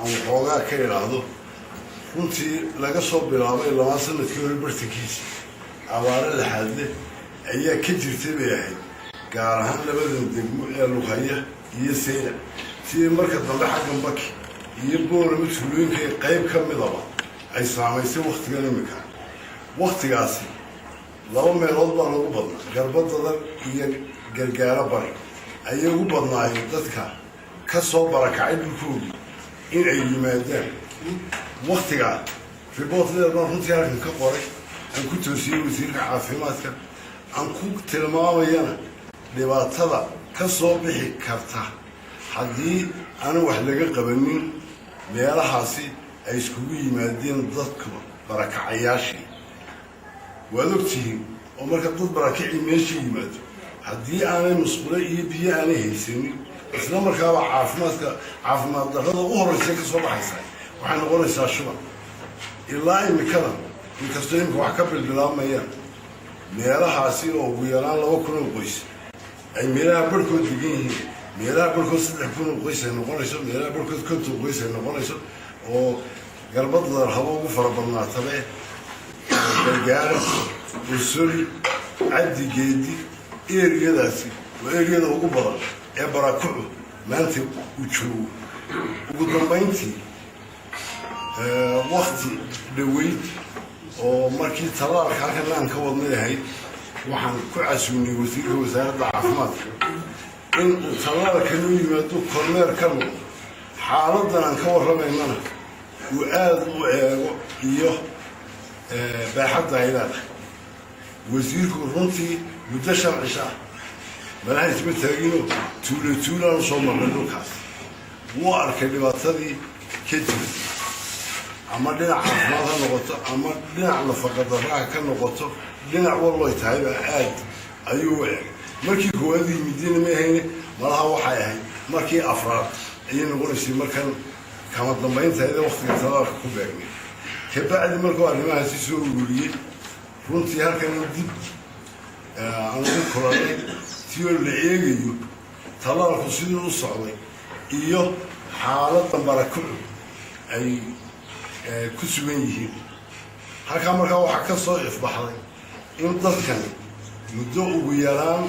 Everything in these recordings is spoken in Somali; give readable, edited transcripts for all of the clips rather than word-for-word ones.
aan waxoogaa ka idhaahdo runtii laga soo bilaabay 2 sanadkii hore bartankiisa abaare laxaadle ayaa ka jirtay bay ahayd gaar ahaan labadan degmo ee Lughaya iyo Seyda si marka dambe xaggan Baki iyo Boorama tuulooyinka qayb ka mid ah ay saameysay waqtigan imika waqtigaasi 2 meelood baa lagu badnaa garbadada iyo gargaara bari ayay ugu badnaayeen dadka ka soo barakacay dhulkooda in ay yimaadaan waqtiga riboodada runtii halkan ka qoray aan ku toosiyay wasiirka caafimaadka aan ku tilmaamayana dhibaatada ka soo bixi karta haddii aan wax laga qabanin meelahaasi ay iskugu yimaadeen dadka barakacayaashii waad ogtihiin oo marka dad barakaci meesha yimaado haddii aanay musqulo iyo biyo aanay haysanin isla markaaba caafimaad darrada u horeysa ka soo baxaysa waxay noqonaysaa shuban ilaa imikada inkastoo imika wax ka bilbilaamayaan meelahaasi oo ugu yaraan 2,000 oo qoys ay meelaha barkood degan yihiin meelaha barkood 3,000 oo qoys ay noqonayso meelaha barkood 50 qoys ay noqonayso oo garbadda habo ugu farabadnaataba gargaara usuli caddi geedi eeriyadaasi waa eeriyada ugu badan ee barakacu maanta u joogo ugu dambayntii waqti dhaweyd oo markii talaalka halkan aan ka wadnay ahayd waxaan ku casuunay wasiirka wasaaradda caafimaadka in uu talaalkan u yimaado kormeer ka noqdo xaaladdan aan ka warramaynana uu aada u eego iyo baaxadda ay leedahay wasiirku runtii muddo 5 cisho ah malaha isma taagino tuulaan u soo marnay dhulkaas wuu arkay dhibaatadii ka jirtay ama dhinac caafimaad ha noqoto ama dhinac nafaqadarraha ka noqoto dhinac walba ay tahayba aad ayuu u eegay markii koowaad yimidina ma ahayne malaha waxay ahayd markii afraad ayay noqonaysay markan kama dambayntaayda waqtiga talaalka ku beegnay kabacdi markuu arrimahaasi soo ururiyey runtii halkan dib aan ugu kulanay si la eegayo talaalku siduu u socday iyo xaaladda barakacu ay ku sugan yihiin halkaa markaa waxaa ka soo ifbaxday in dadkan muddo ugu yaraan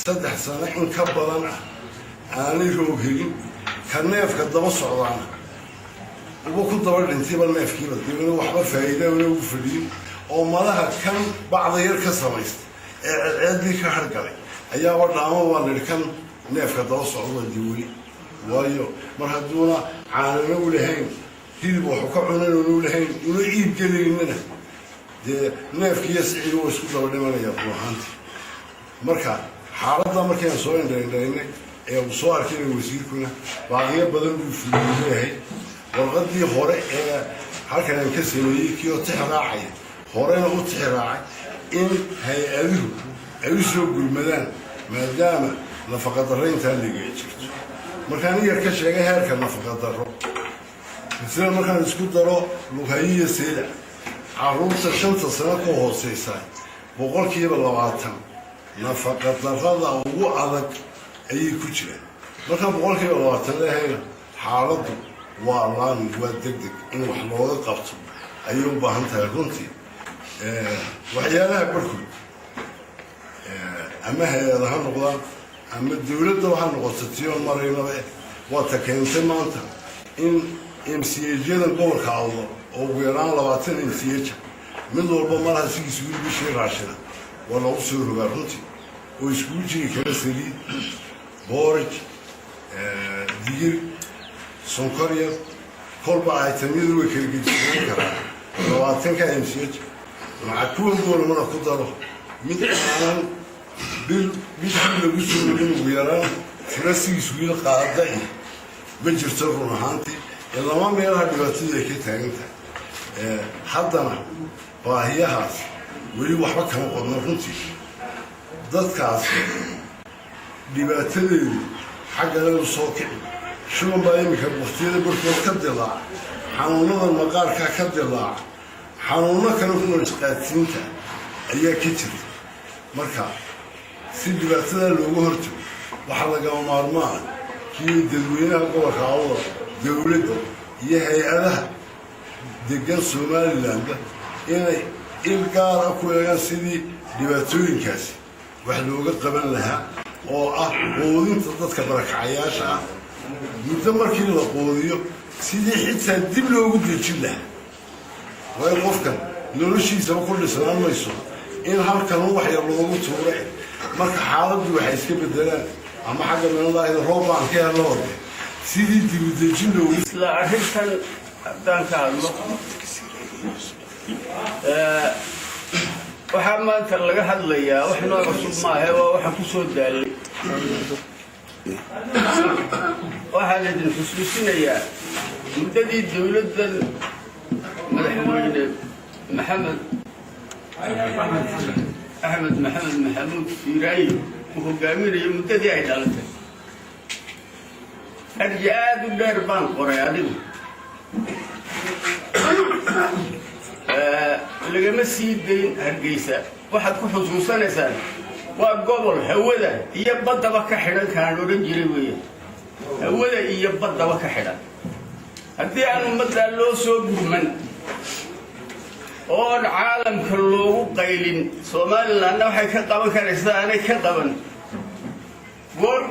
3 sano in ka badan ah aanay roog helin ka neefka daba socdaana uba ku daba dhintayba neefkiiba dibna waxba faa'iida ugu fadhiyin oo malaha kan bacda yar ka samaystay ee ceeddii ka hargalay ayaaba dhaamo waa nidhi kan neefka daba socda diweli waayo mar hadduuna caanana u lahayn hilib waxu ka cunan u lahayn una iib gelaynana dee neefkiiyo siciga waa isku daba dhimanayaa ruuxaantii marka xaaladda markaan soo indhaynay ee uu soo arkayna wasiirkuna baaqiyo badan buu fuliyeyahay warqaddii hore ee halkan aan ka sameeyey kii oo tix raacaya horena u tix raacay in hay-aduhu ay u soo gurmadaan maadaama nafaqadarrayntaa liga jirto markaan yar ka sheegay heerka nafaqadarro sida markaan isku daro Lughaya iyo Seyda carruurta 5 sano ka hooseysa 20% nafaqadarrada ugu adag ayay ku jiraan marka 20% leeyahay xaaladdu waa laan waa degdeg in wax looga qabto ayay u baahan tahay runtii waxyaalaha barkood ama hay'adaha ha noqdaan ama dawladda waxa noqoto tiyo mareynaba waa ta keentay maanta in MCA-yada gobolka Awdal oo ugu yaraan 20 MCA mid walba malaha sigiisu bishii raashina waa lagu soo rogaa runtii oo isku jiri kara saliid booraj digir sonkoriya kolba ay tamiyadu way kala gedisan karaan 20 MCA maca kuwan gobolmana ku daro mid aan bishii lagu soo rogin ugu yaraan tirasigiisu wiil qaaday ma jirto run ahaantii ilama meelaha dhibaatada ay ka taagan tahay haddana baahiyahaas weli waxba kama qodno runtii dadkaas dhibaatadeedu xagga lagu soo kici shuban baa imika waqtiyada barkood ka dilaaca xanuunada maqaarka ka dilaaca xanuuno kale ku qaadsiinta ayaa ka jirta marka si dhibaatada loogu hortago waxaa lagama maarmaan kii dadweynaha gobolka Awdal dawladda هيئة دقن سومالي لاندا إنay ilgaara ku eegan sidii dhibaatooyinkaasi wax looga qaban lahaa oo ah qoodinta dadka barakacayaasha ah muddo markii la qoodiyo sidii xitaa dib loogu dejin lahaa way qofkan noloshiisa ku dhisnaan mayso in halkan wax yar loogu tuuray marka xaaladdu waxay iska bedelaan ama xagga meelaha roob aan ka helno sidii dib u dejin loogu isla arrintan haddaan ka hadlo waxaa maanta laga hadlayaa wax noo cusub maahe waa waxa ku soo daalay waxaan idin xusuusinayaa muddadii dowladdan madaxweyne axmed maxamed maxamuud fiiraayo uu hogaaminayo muddadii ay dhalatay arji aad u dheer baan qoray adigu lagama sii dayn Hargeysa waxaad ku xusuusanaysaan waa gobol hawada iyo badaba ka xidhan kaan oran jiray weeye hawada iyo badaba ka xidhan haddii aan ummadda loo soo gurman oo caalamka loogu qaylin Soomaaliland waxay ka qaban karaysaa anay ka qaban war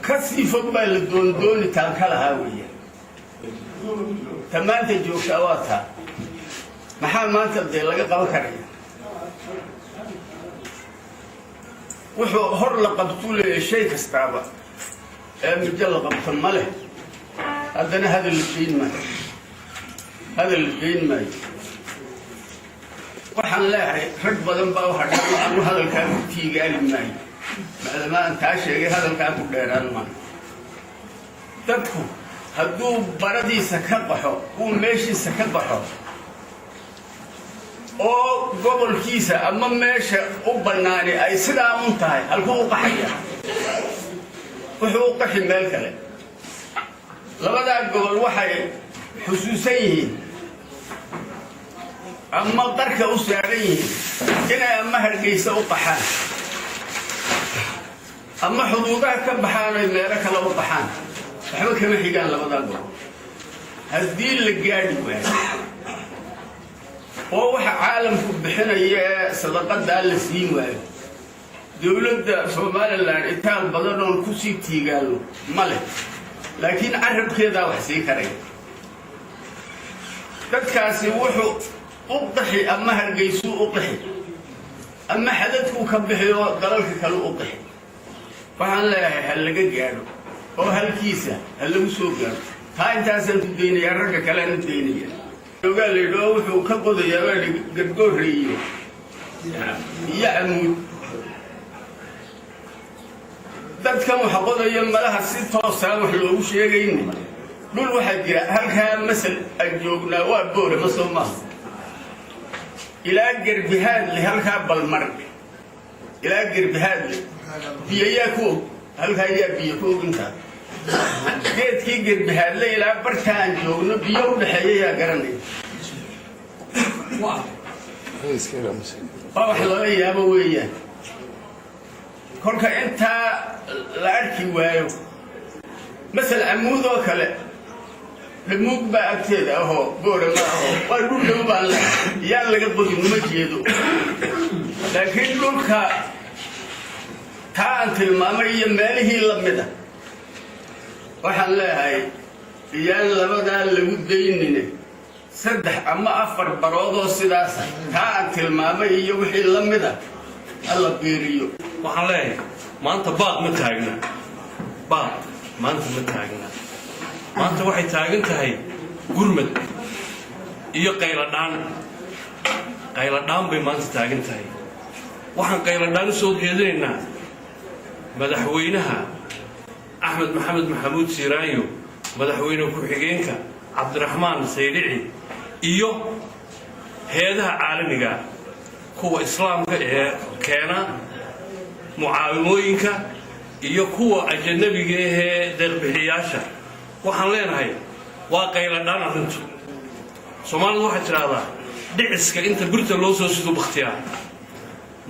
ka sii fog baa la doonitaan kala haawiya tamaanta joogta waa taa maxaa maanta dee laga qaban karaya wuxuu hor la qabtu leeyahay shay kastaaba ee mid la qabto ma leh haddana hadal geyn maayo waxaan leeyahay rag badan baa waxa dhacay anu hadalkaa ku tiigaali maayo maadaama aan taa sheegay hadalkaa ku dheeraan maayo dadku hadduu baradiisa ka baxo uu meeshiisa ka baxo oo gobolkiisa ama meesha u banaani ay sidaa un tahay halkuu u qaxaya wuxuu u qaxi meel kale labadaa gobol waxay xusuusan yihiin ama qarka u saaran yihiin inay ama Hargeysa u qaxaan ama xuduudaha ka baxaan ay meelo kale u qaxaan waxba kama xigaan labadaa gobol haddii la gaadhi waayo oo waxa caalamku bixinaya sadaqada la siin waayo dawladda Soomaaliland intaan badan oo ku sii tiigaalo male laakiin arabkeeda wax sii karay dadkaasi wuxuu u qaxi ama Hargeysa u qaxi ama xadadku ka bixiyo dalalka kale u qaxi waxaan leeyahay hal laga gaadho oo halkiisa hal lagu soo gaadho taa intaasan ku deynaya ragga kale aan deynaya ogaaleedo wuxuu ka qodayaa gargooriyo yacmuud dadkan waxa qodaya malaha si toosan wax loogu sheegaynin dhul waxa jira halkaa masal aan joognaa waa boore ma soo maaha ilaa garbihaad li halkaa balmar ilaa garbihaad biyayaa ku halkaa yaa biyo ku intaa geedkii garbihaadle ilaa bartaan joogno biyo u dhaxeeya yaa garanay wax laga yaabo weeyaan kolka intaa la arki waayo masal amuud oo kale dhamuug baa agteeda ahoo boora ma aho waa dhul dhow baan leeyahay yaan laga qodin uma jeedo laakiin dhulka taa aan tilmaamay iyo meelihii la mida waxaan leeyahay iyaan labadaa lagu daynine 3 ama 4 baroodoo sidaas taa aan tilmaamay iyo wixii la mida alla beeriyo waxaan leeyahay maanta baaq ma taagna maanta waxay taagan tahay gurmad iyo qayladhaan bay maanta taagan tahay waxaan qayladhaan u soo jeedinaynaa madaxweynaha axmed maxamed maxamuud siiraayo madaxweyne ku-xigeenka cabdiraxmaan saydici iyo heedaha caalamiga kuwa islaamka ee keena mucaawimooyinka iyo kuwa ajanabiga ee deeqbixiyaasha waxaan leenahay waa qayladhaan arrintu Soomaalidu waxay tiraahdaa dhiciska inta burta loo soo sido bakhtiyaa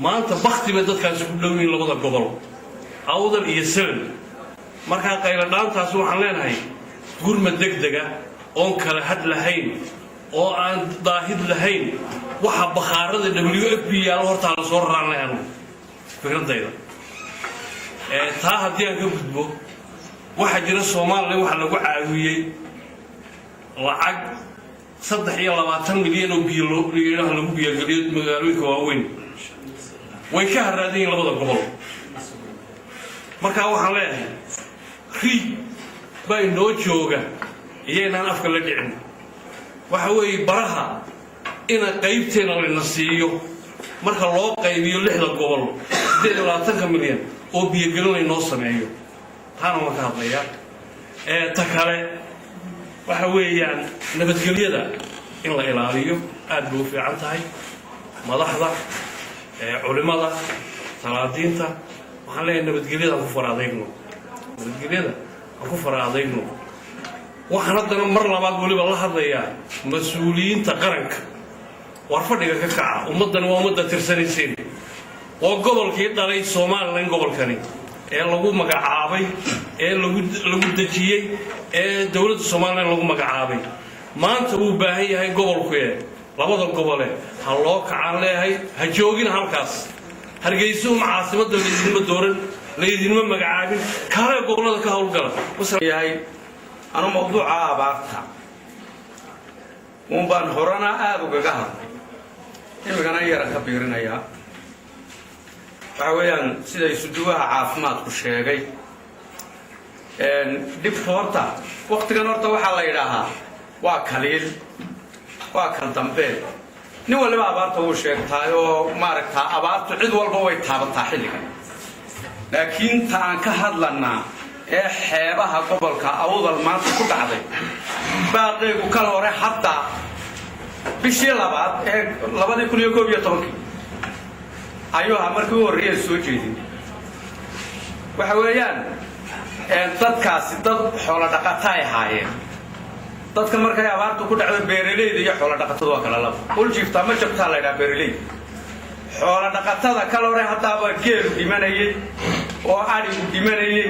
maanta bakhtiba dadkaasi ku dhow yihiin labada gobol awdal iyo Salem markaa qayladhaantaas waxaan leenahay gurmad degdega oon kala had lahayn oo aan daahid lahayn waxa bakhaarada WFP yaalo horta la soo raraan lahayn fikradayda taa haddii aan ka gudbo waxa jira Soomaaliya waxa lagu caawiyay lacag 23 milyan oo biyo lagu biyageliyo magaalooyinka waaweyn way ka haraadeen labada gobol marka waxaan leeyahay riig bay noo jooga iyeenaan afka la dhicin waxa weeye baraha ina qaybteena la nasiiyo marka loo qaybiyo 6 gobol 20 milyan oo biyagelin noo sameeyo taana ma ka hadlaya ta kale waxa weeyaan nabadgelyada in la ilaaliyo aad buu fiican tahay madaxda culimada salaadiinta waxaan leeyahay nabadgelyada ku faraadayno nabadgelyada ku faraadayno waxaan haddana mar labaad waliba la hadlayaa mas'uuliyiinta qaranka war fadhiga ka kaca ummadan waa ummadda tirsanaysiin oo gobolkii dhalay Soomaaliland gobolkani ee lagu magacaabay ee lagu dajiyay ee dawladda Soomaaliland lagu magacaabay maanta uu baahan yahay gobolku labada gobole ha loo kacan leeyahay ha joogin halkaas hargeyso caasimada leedinma dooran leedinma magacaabin kale gobolada ka hawlgala yahay أنا موضوع أبارتها ومبان هرانا آذو جهر إما كان يرى كبيرنا يا فعويان سيدا يسدوها عافمات وشيغي ديب فورتا وقت كان ورطا وحالا يراها واكاليل واكال دمبيل نيوال لما أبارتا وشيغتها وماركتها أبارتا عدو والبوي تابتا حلقا لكن تانكهد لنا xeebaha gobolka awdal maanta ku dhacday baaqeegu kala hore hatta bishii labaad ee 2011 ayuu markii uu horreeyay soo jeedin waxa weeyaan dadkaasi dad xoolo dhaqato ay haayeen dadka markay abaartu ku dhacday beeraleyda iyo xoolo dhaqatada waa kala laba ul jiifta ma jabta la yiraahdo beeraleyda xoolo dhaqatada kala hore hatta waa geel dhimanayay oo ari dhimanayay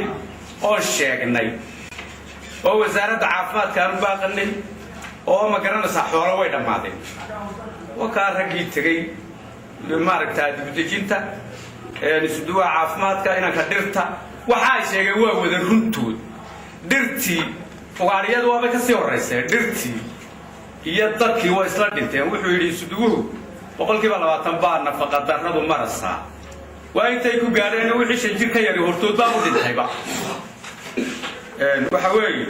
oo sheegnay oo wasaaradda caafimaadka aan baaqnay oo ma garanaysaa xoolo way dhamaadeen وكان رجلي تجي لمارك تادي بتجينتا نسدوا عافمات كأنا كدرتا وحاي شيء هو وذا رنتود درتي وعريض وابك سيور رئيسه درتي يدك هو إسلامته وحيد يسدوه وقال كيف الله تنبأنا فقد درنا مرسا وأنت يكون قارئنا وحش الجيل كيري هرتود بابود الحبا وحوي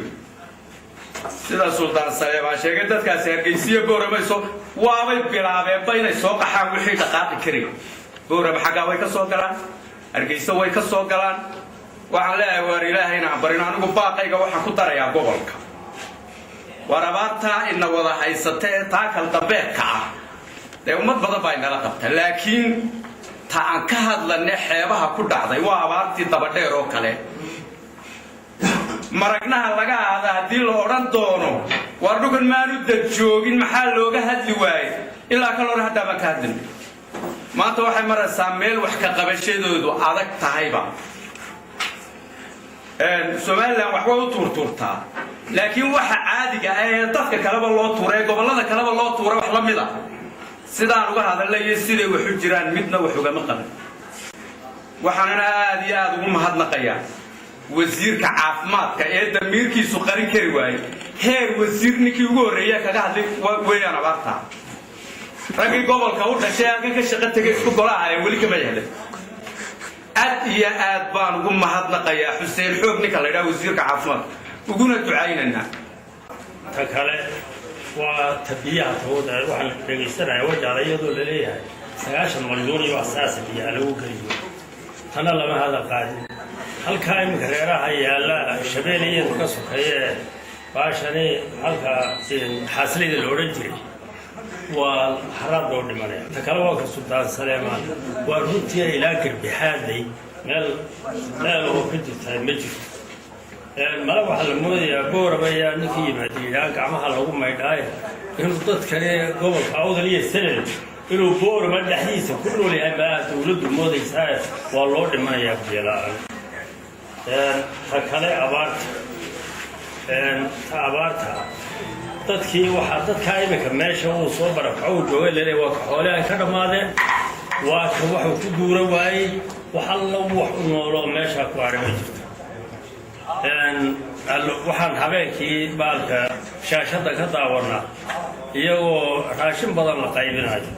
سيدا سلطان سليم عشان قدرت كاسير جنسية بورا ما يسوق وابي بلعبة بين السوق حاول وحيد دقائق كريم بورا بحاجة ويك السوق كلام الجنسية ويك السوق كلام وعلى وريله هنا برينا نقول باقي جوا حكوتر يا قبلك ورباطها إن وضع حيستة تاكل طبيعك يوم بدأ بين رقبته لكن تأكد لأن حيبها كل عضي وعبارتي تبدأ روكله مرقناها لقى هذا ديل أوران دونه وردوكن ما ندد جوجين محل لوجه هدلواي إلا كلور هذا مكان ما توحي مرة ساميل وحكى قبل شيء دو عادك تعيبا سؤال لهم وحوي تورتا لكن واحد عادي جاء تفك كلام الله توري قبل هذا كلام الله توري وحلم مذا سيدا نقول هذا اللي يصير وحجران مدنا وحجة مقبل وحنا هذه أدوم هذا نقيا وزير كعافمات كأيد ميركي سكري كريواي هير وزير نكي يقول ريا كذا وين أنا بعرفها رجل قبل كور أشياء كشغلة تجي سكولا هاي ولي كم يهله يا أدبان وقوم هذا نقيا حسين حب نكلا وزير كعافمات وقولنا تعيننا تكلا وتبيعت هو ده روح الرجستر وجه على يده اللي ليه سياش المريضون يواساس بيه على وكريم أنا لما هذا قاعد هل كائن كريرة هي لا شبيلية كسر هي باشني هل حاصلين الأورنجري والحرام دور دمانة تكلموا كسلطان سليمان ورنتي إلى كربحادي مال هو كنت تمجد ملا واحد المودي بورا بيا نكيم هدي يعني كعمها لهم ما يداي إنه ضد كني قبل أو ذلية السنة إنه بورا ما الحديث كله اللي ما تولد المودي ساي والله ما يبدي لا هكذا أبارت أبارتها dadkii waxaa dadkaa iminka meesha uu soo barakaco uu joogay laleeyahay waa ka xoole ay ka dhammaadeen waa ka waxuu ku guura waayey wax alla wax u nooloo meeshaa ku hadhay ma jirto waxaan habeenkii baalka shaashadda ka daawanaa iyagoo raashin badan la qaybinayo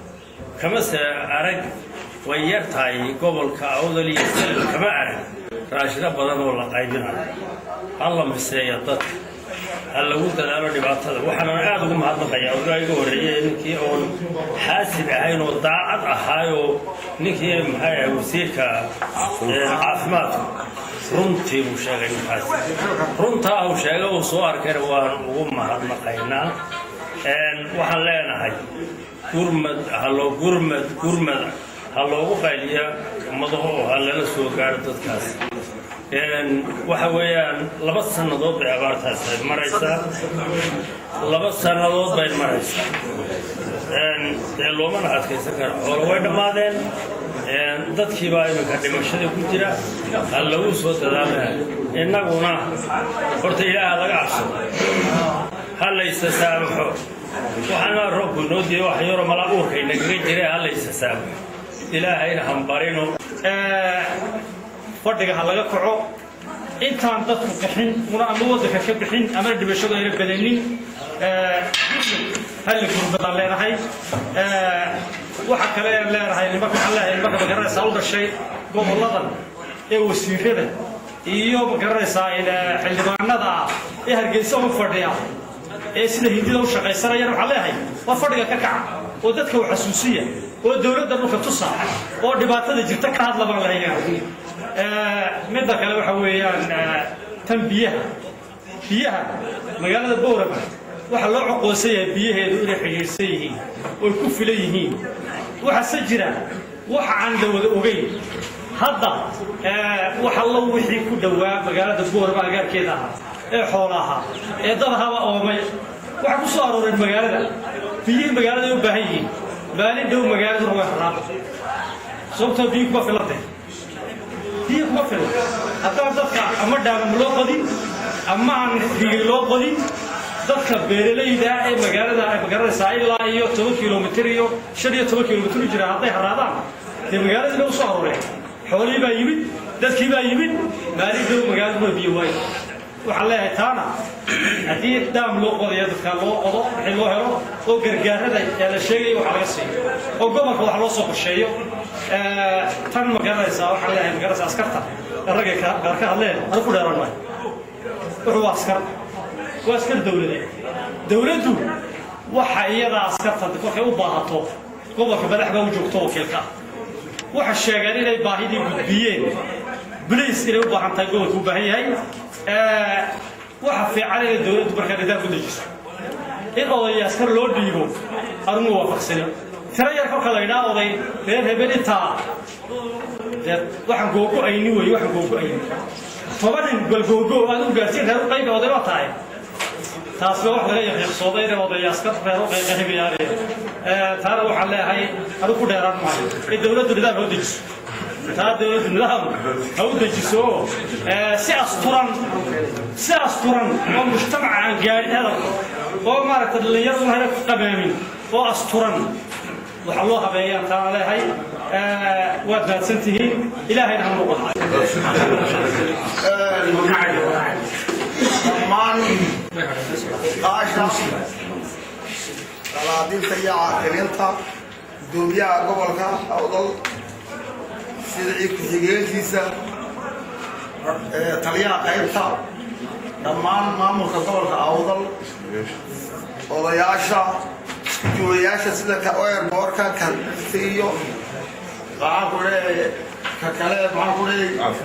kamase arag way yar tahay gobolka awdal iyo salil kama arag raashino badan oo la qaybinayo alla miseeya dadka ha lagu dadaalo dhibaatada waxaana aad ugu mahadnaqayaa ogaa iga horreeyey ninkii oon xaasid ahayn oo daacad ahaayoo ninkii maxay ahay wasiirka caafimaadka runtii uu sheegay ninkaas runtaa uu sheegay uu soo arkayna waan ugu mahadnaqaynaa waxaan leenahay gurmad ha loogu qayliya ummadaha oo ha lala soo gaaro dadkaas waxa weeyaan 2 sannadood bay abaartaas maraysaa 2 sannadood bay maraysaa dee loomana adkaysan karo xoolo way dhammaadeen dadkii baa iminka dhimashada ku jira ha lagu soo dadaalaya innaguna horta ilaaha laga cabsado ha laysa saamaxo waxaana roobku noo diiday wax yaro malaabuurka inagaga jiray ha laysa saamaxo ilaahayna hambarino fadhiga ha laga kaco intaan dadku bixin una ama waddanka ka bixin ama dhibashadu ayna badanin hal gurbadan leenahay waxa kale aan leenahay nimanka magaranaysa u dhashay goboladan ee wasiirada iyo magaranaysa xildhibaanada ee Hargeysa u fadhiya ee sida hindida u shaqaysanayaan waxa leeyahay waa fadhiga ka kaca oo dadka wax xasuusiya oo dawladda dhulka tusa oo dhibaatada jirta ka hadla baan leeyahay midda kale waxa weeyaan tan biyaha magaalada Boorama waxa loo aqoonsayaa biyaheedu inay xiriirsan yihiin oo ku filan yihiin waxa sajira waxa aan dawada ogeyn hadda waxa loo wixii ku dhawaa magaalada Boorama agaarkeeda ee xoolaha ee dadha oomay waxa ku soo arooray magaalada u baahan yihiin maalin dhow magaalada waa xaraab sababtoo biyo kuma filantay haddaan dadka ama dhaamam loo qodin ama aan riigay loo qodin dadka beeralayda ee magaalada ay magaranaysaa ilaa iyo 10 kilomitir iyo 15 kilomitir jira hadday haraadaan dee magaalada loo soo arooray xoolihii baa yimid dadkii baa yimid maalin dhow magaalada biyo waay waxaan leeyahay taana haddii daam loo qodayo dadka loo qodo wixii loo helo oo gargaarada ee la sheegay waxa laga siiyo oo gobolka wax loo soo qorsheeyo tan magaranaysaa waxaan leeyahay magaranaysaa askarta ragga ka hadleen aan ku dheeran maayo wuxuu askar dawladdu waxa iyada askarta markay u baahato gobolka madaxda u joogto wakiilka waxa sheegeen inay baahidii gudbiyeen بليس إلى وضع عن تجربة وبهي واحد في على الدولة بركة نداء بليس إن الله يسكر لود بيهم أرمو وافق سنة ترى يرفق علينا وضي بين هبني تا واحد جوجو أينوي واحد جوجو أينوي فبعدين بالجوجو هذا قاسين هذا قيد وضي ما تاعي تاسمع واحد لا يخير صوتين وضي يسكر فهو قيد بياري ترى وحلا هاي هذا كله ران معي الدولة نداء بليس هذا النظام أو دجسو سأسطرا ومجتمع عن جاري هذا ومارك اللي يرون هذا قبامين وأسطرا وحلوها بيان تعالى هاي ودنا سنتهي إلى هنا هم نقول قاعدين سياعة كنيلتا دوبيا قبلك أوضل سيدعي كحيجيلتيسا تليا قيبتا دمان مامورka gobolka awdal odayaasha jooyaasha sida ka boorka ka siiyo waxaan ku leeyahay ka kale waxaan ku leeyahay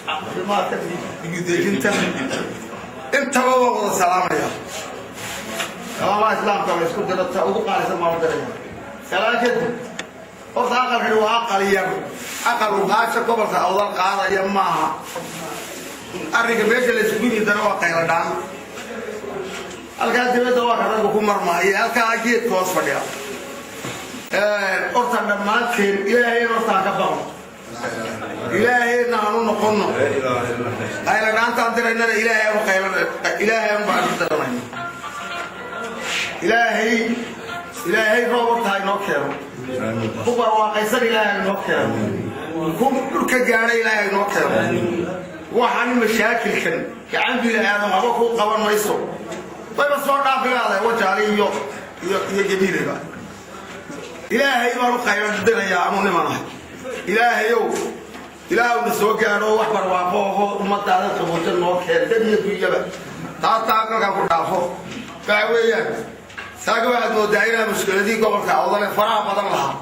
caafimaadka digidejinta intaba waa wada salaamaya salaama islaamka way isku dirata ugu qaalisan maamulka salaakadu horta aqalkani waa aqaliyan aqal ugaasha gobolka awdal qaadaya maaha arriga meesha la isku yidana waa qayladhaan halkaa dibadda waa karagu ku marmaayo halkaa geedka hoos fadhiya horta dhammaanteen ilaahayna hortaan ka baqno ilaahayna aanu noqonno qayladhaantaan diraynana ilaahay baan ku daranayno إلهي روبرت هاي نوكر كبر واقيسر إلهي نوكر كم كجاري إلهي نوكر وحن مشاكل كان عندي الآن ما بكون قبل ما يسوق طيب صورنا في هذا وجاري يو جميل بقى إلهي ما رقي عندنا يا عمو نمنا إلهي نسوق أنا وحبر وافوه وما تعرف تبغى نوكر دنيا بيجا تاكل كابو دافو كاوية ساقوا عندو دايرة مشكلة دي قبل كأوضنا فرع بدل لها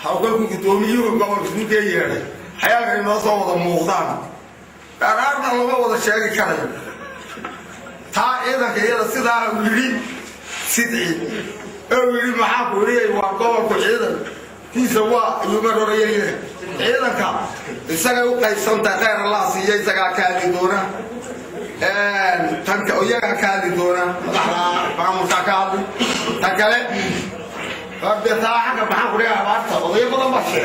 حاول كتومي وقبل كتومي كييره حياة كريم نصوص موضان أنا الله وضع شيء كذا تا إذا كذا سيدا ولي سيدي ولي معاك ولي وقبل كذا في سواء يمر ريالي إذا كا ساقوا قيسون تغير الله سيجي ساقا كادي دونا تنك وياك كادي دونا فهم تكادي تكله فبتاعك بحق ريا بارتا ويبغى ماشي